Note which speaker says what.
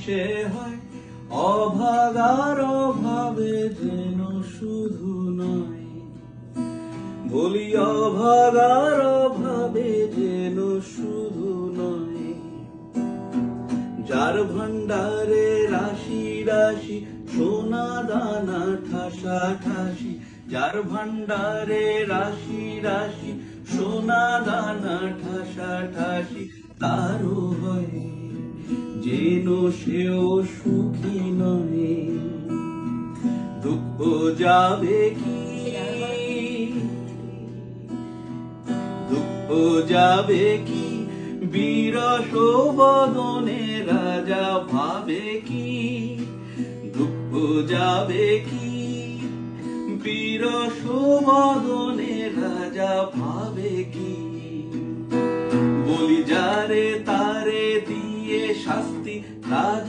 Speaker 1: সে হয় অভাগার অভাবে যেন শুধু নয়, বলি অভাগার অভাবে যেন শুধু নয়। যার ভান্ডারে রাশি রাশি সোনা দানা ঠাসা ঠাসি, যার ভান্ডারে রাশি রাশি সোনা দানা ঠাসা ঠাসি, তারও হয় যেন সেও সুখী নয়। দুঃখ যাবে কি, দুঃখ যাবে কি, বিরস বদনে রাজা ভাবে কি। দুঃখ যাবে কি, বিরস বদনে রাজা ভাবে কি। বলি যারে তারে দিয়ে শাস্তি রাজা